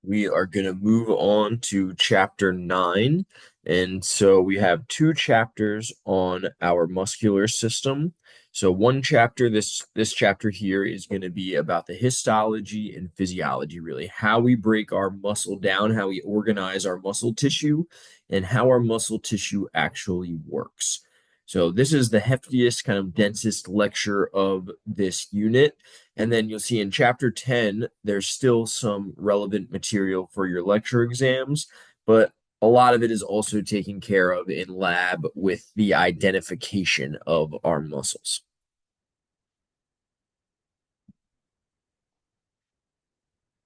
We are going to move on to chapter 9. And so we have two chapters on our muscular system. So one chapter, this chapter here is going to be about the histology and physiology, really, how we break our muscle down, how we organize our muscle tissue, and how our muscle tissue actually works. So this is the heftiest, kind of densest lecture of this unit. And then you'll see in chapter 10, there's still some relevant material for your lecture exams, but a lot of it is also taken care of in lab with the identification of our muscles.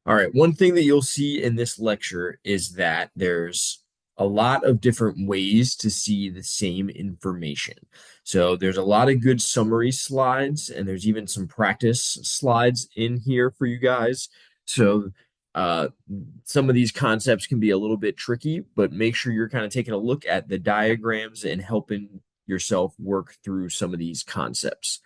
All right, one thing that you'll see in this lecture is that there's a lot of different ways to see the same information. So there's a lot of good summary slides, and there's even some practice slides in here for you guys. So uh, some of these concepts can be a little bit tricky, but make sure you're kind of taking a look at the diagrams and helping yourself work through some of these concepts.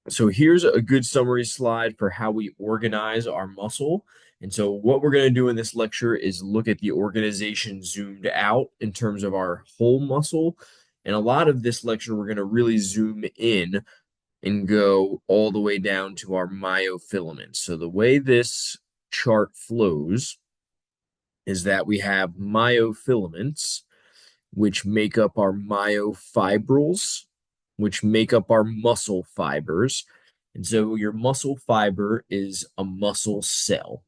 So here's a good summary slide for how we organize our muscle. And so what we're going to do in this lecture is look at the organization zoomed out in terms of our whole muscle. And a lot of this lecture, we're going to really zoom in and go all the way down to our myofilaments. So the way this chart flows is that we have myofilaments, which make up our myofibrils, which make up our muscle fibers. And so your muscle fiber is a muscle cell.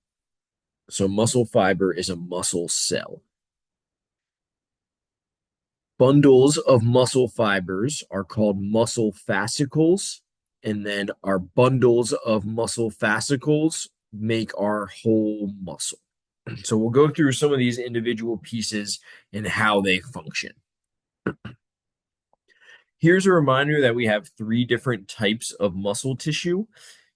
So muscle fiber is a muscle cell. Bundles of muscle fibers are called muscle fascicles. And then our bundles of muscle fascicles make our whole muscle. So we'll go through some of these individual pieces and how they function. Here's a reminder that we have three different types of muscle tissue.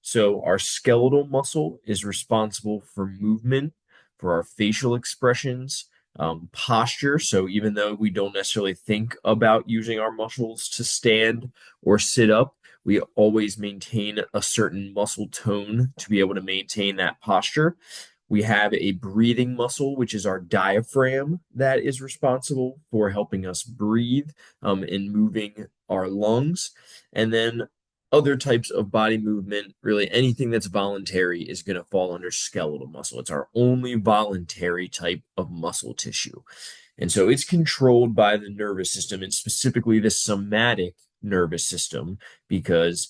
So our skeletal muscle is responsible for movement, for our facial expressions, posture. So even though we don't necessarily think about using our muscles to stand or sit up, we always maintain a certain muscle tone to be able to maintain that posture. We have a breathing muscle, which is our diaphragm, that is responsible for helping us breathe and moving our lungs. And then other types of body movement, really anything that's voluntary, is going to fall under skeletal muscle. It's our only voluntary type of muscle tissue. And so it's controlled by the nervous system and specifically the somatic nervous system because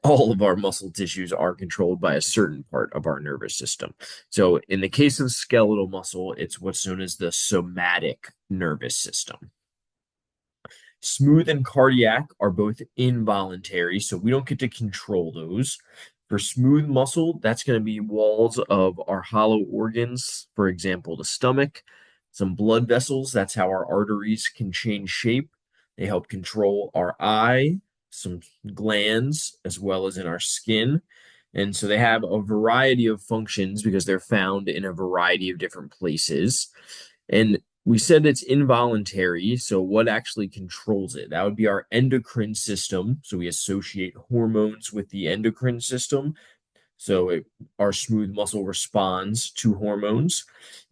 all of our muscle tissues are controlled by a certain part of our nervous system. So in the case of skeletal muscle, it's what's known as the somatic nervous system. Smooth and cardiac are both involuntary, so we don't get to control those. For smooth muscle, that's going to be walls of our hollow organs, for example, the stomach, some blood vessels, that's how our arteries can change shape. They help control our eye, some glands, as well as in our skin. And so they have a variety of functions because they're found in a variety of different places. And we said it's involuntary. So what actually controls it? That would be our endocrine system. So we associate hormones with the endocrine system. So our smooth muscle responds to hormones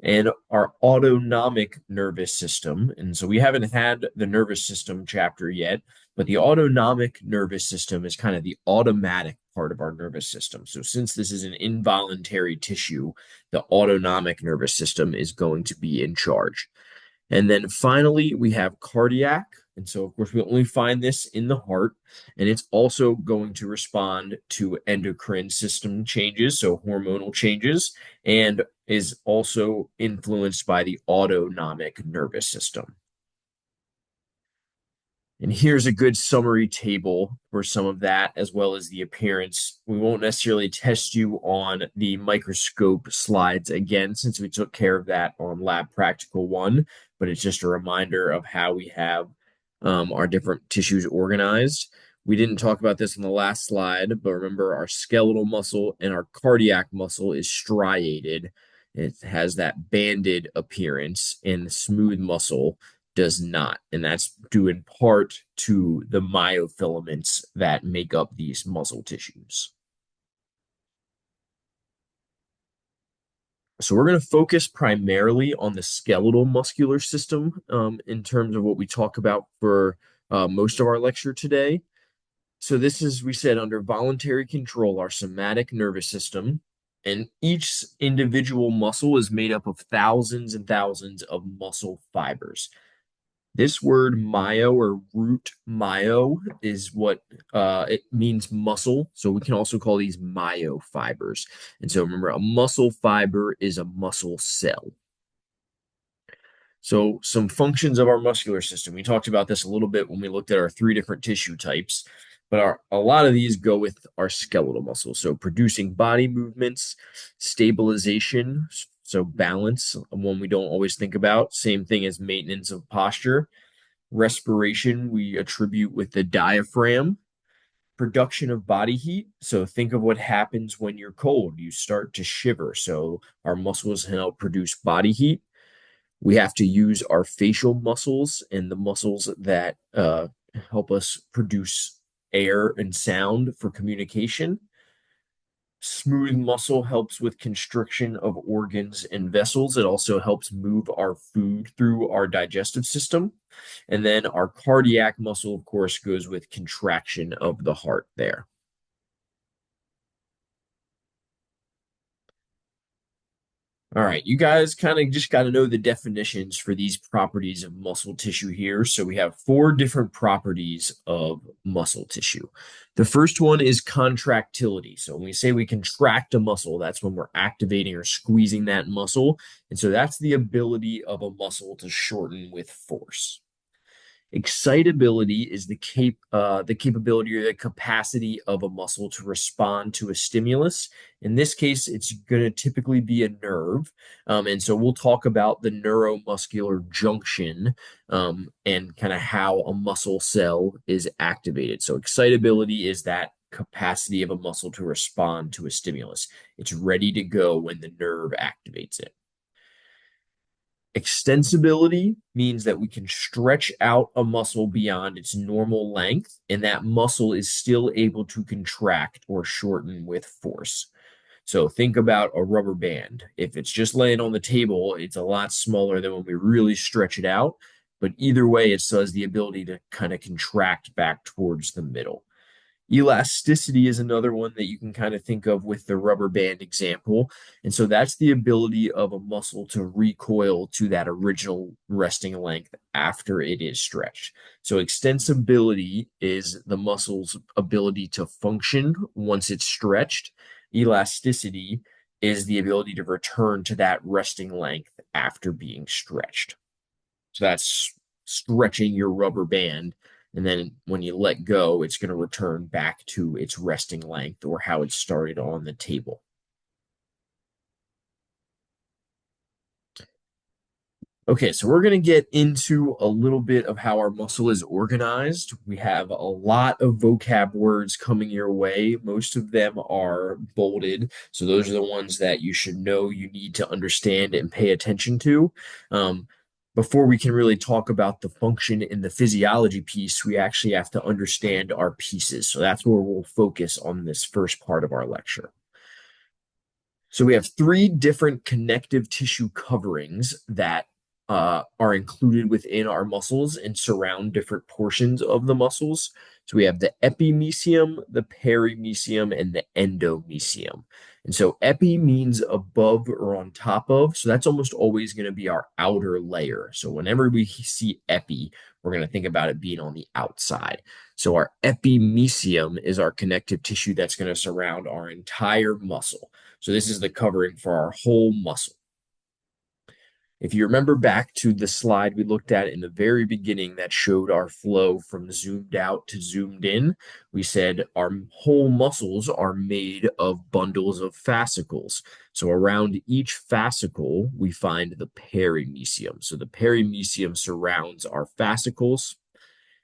and our autonomic nervous system. And so we haven't had the nervous system chapter yet, but the autonomic nervous system is kind of the automatic part of our nervous system. So since this is an involuntary tissue, the autonomic nervous system is going to be in charge. And then finally, we have cardiac. And so, of course, we only find this in the heart, and it's also going to respond to endocrine system changes, so hormonal changes, and is also influenced by the autonomic nervous system. And here's a good summary table for some of that, as well as the appearance. We won't necessarily test you on the microscope slides again, since we took care of that on Lab Practical 1, but it's just a reminder of how we have our different tissues organized. We didn't talk about this on the last slide, but remember our skeletal muscle and our cardiac muscle is striated. It has that banded appearance, and the smooth muscle does not. And that's due in part to the myofilaments that make up these muscle tissues. So we're going to focus primarily on the skeletal muscular system in terms of what we talk about for most of our lecture today. So this is, we said, under voluntary control, our somatic nervous system, and each individual muscle is made up of thousands and thousands of muscle fibers. This word myo or root myo is what it means muscle. So we can also call these myofibers. And so remember, a muscle fiber is a muscle cell. So some functions of our muscular system. We talked about this a little bit when we looked at our three different tissue types, but a lot of these go with our skeletal muscles. So producing body movements, stabilization, so balance, one we don't always think about. Same thing as maintenance of posture. Respiration, we attribute with the diaphragm. Production of body heat. So think of what happens when you're cold. You start to shiver. So our muscles help produce body heat. We have to use our facial muscles and the muscles that help us produce air and sound for communication. Smooth muscle helps with constriction of organs and vessels. It also helps move our food through our digestive system. And then our cardiac muscle, of course, goes with contraction of the heart there. All right, you guys kind of just got to know the definitions for these properties of muscle tissue here. So we have four different properties of muscle tissue. The first one is contractility. So when we say we contract a muscle, that's when we're activating or squeezing that muscle. And so that's the ability of a muscle to shorten with force. Excitability is the capability or the capacity of a muscle to respond to a stimulus. In this case, it's going to typically be a nerve. And so we'll talk about the neuromuscular junction and kind of how a muscle cell is activated. So excitability is that capacity of a muscle to respond to a stimulus. It's ready to go when the nerve activates it. Extensibility means that we can stretch out a muscle beyond its normal length, and that muscle is still able to contract or shorten with force. So think about a rubber band. If it's just laying on the table, it's a lot smaller than when we really stretch it out. But either way, it still has the ability to kind of contract back towards the middle. Elasticity is another one that you can kind of think of with the rubber band example. And so that's the ability of a muscle to recoil to that original resting length after it is stretched. So extensibility is the muscle's ability to function once it's stretched. Elasticity is the ability to return to that resting length after being stretched. So that's stretching your rubber band. And then when you let go, it's going to return back to its resting length or how it started on the table. Okay, so we're going to get into a little bit of how our muscle is organized. We have a lot of vocab words coming your way. Most of them are bolded. So those are the ones that you should know, you need to understand and pay attention to. Before we can really talk about the function in the physiology piece, we actually have to understand our pieces. So that's where we'll focus on this first part of our lecture. So we have three different connective tissue coverings that are included within our muscles and surround different portions of the muscles. So we have the epimysium, the perimysium, and the endomysium. And so epi means above or on top of. So that's almost always going to be our outer layer. So whenever we see epi, we're going to think about it being on the outside. So our epimysium is our connective tissue that's going to surround our entire muscle. So this is the covering for our whole muscle. If you remember back to the slide we looked at in the very beginning that showed our flow from zoomed out to zoomed in, we said our whole muscles are made of bundles of fascicles. So around each fascicle, we find the perimysium. So the perimysium surrounds our fascicles.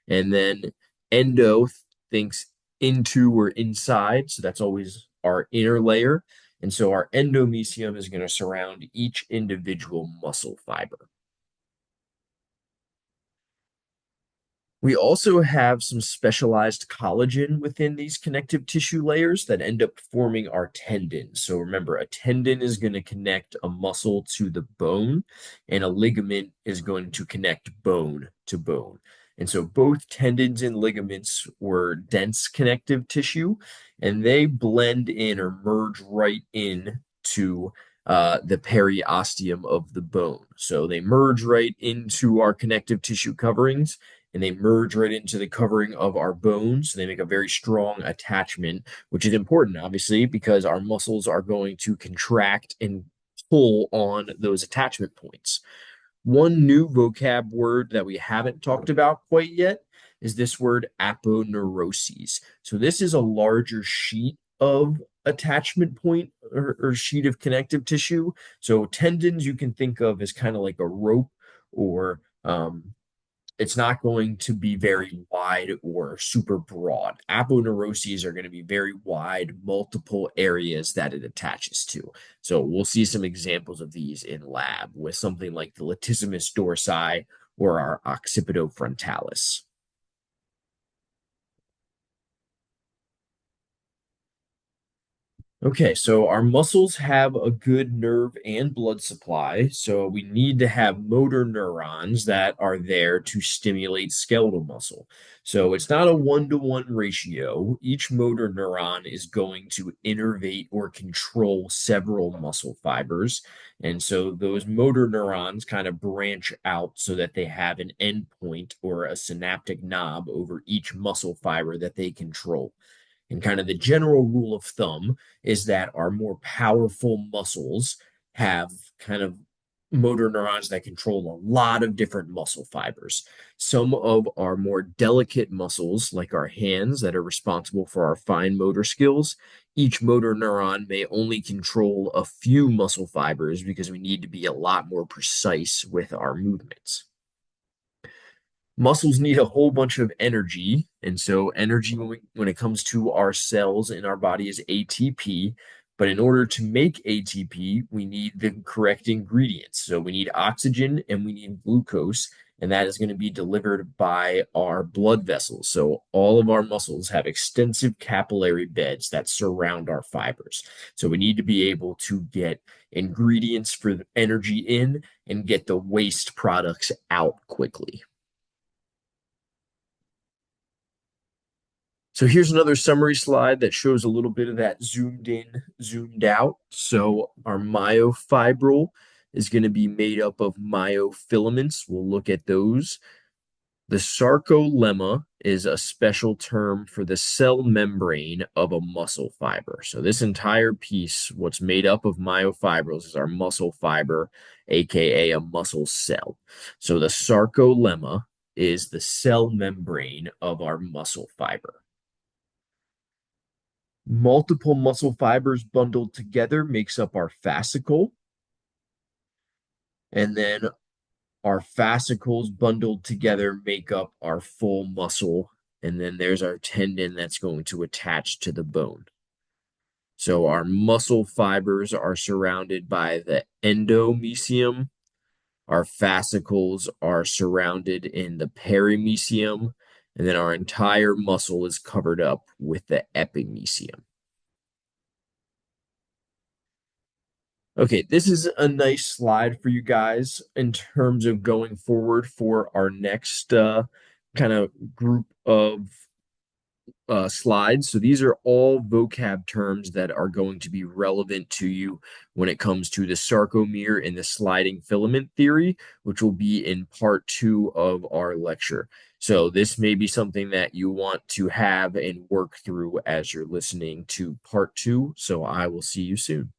And then endo thinks into or inside. So that's always our inner layer. And so our endomysium is going to surround each individual muscle fiber. We also have some specialized collagen within these connective tissue layers that end up forming our tendons. So remember, a tendon is going to connect a muscle to the bone, and a ligament is going to connect bone to bone. And so both tendons and ligaments were dense connective tissue, and they blend in or merge right in to the periosteum of the bone. So they merge right into our connective tissue coverings and they merge right into the covering of our bones. They make a very strong attachment, which is important, obviously, because our muscles are going to contract and pull on those attachment points. One new vocab word that we haven't talked about quite yet is this word aponeuroses. So this is a larger sheet of attachment point or sheet of connective tissue. So tendons you can think of as kind of like a rope or it's not going to be very wide or super broad. Aponeuroses are going to be very wide, multiple areas that it attaches to. So we'll see some examples of these in lab with something like the latissimus dorsi or our occipitofrontalis. Okay, so our muscles have a good nerve and blood supply, so we need to have motor neurons that are there to stimulate skeletal muscle. So it's not a one-to-one ratio. Each motor neuron is going to innervate or control several muscle fibers. And so those motor neurons kind of branch out so that they have an endpoint or a synaptic knob over each muscle fiber that they control. And kind of the general rule of thumb is that our more powerful muscles have kind of motor neurons that control a lot of different muscle fibers. Some of our more delicate muscles, like our hands, that are responsible for our fine motor skills, each motor neuron may only control a few muscle fibers because we need to be a lot more precise with our movements. Muscles need a whole bunch of energy. And so, energy when it comes to our cells in our body is ATP. But in order to make ATP, we need the correct ingredients. So, we need oxygen and we need glucose. And that is going to be delivered by our blood vessels. So, all of our muscles have extensive capillary beds that surround our fibers. So, we need to be able to get ingredients for the energy in and get the waste products out quickly. So here's another summary slide that shows a little bit of that zoomed in, zoomed out. So our myofibril is going to be made up of myofilaments. We'll look at those. The sarcolemma is a special term for the cell membrane of a muscle fiber. So this entire piece, what's made up of myofibrils, is our muscle fiber, aka a muscle cell. So the sarcolemma is the cell membrane of our muscle fiber. Multiple muscle fibers bundled together makes up our fascicle. And then our fascicles bundled together make up our full muscle. And then there's our tendon that's going to attach to the bone. So our muscle fibers are surrounded by the endomysium. Our fascicles are surrounded in the perimysium. And then our entire muscle is covered up with the epimysium. Okay, this is a nice slide for you guys in terms of going forward for our next kind of group of slides. So these are all vocab terms that are going to be relevant to you when it comes to the sarcomere and the sliding filament theory, which will be in part 2 of our lecture. So this may be something that you want to have and work through as you're listening to part 2. So I will see you soon.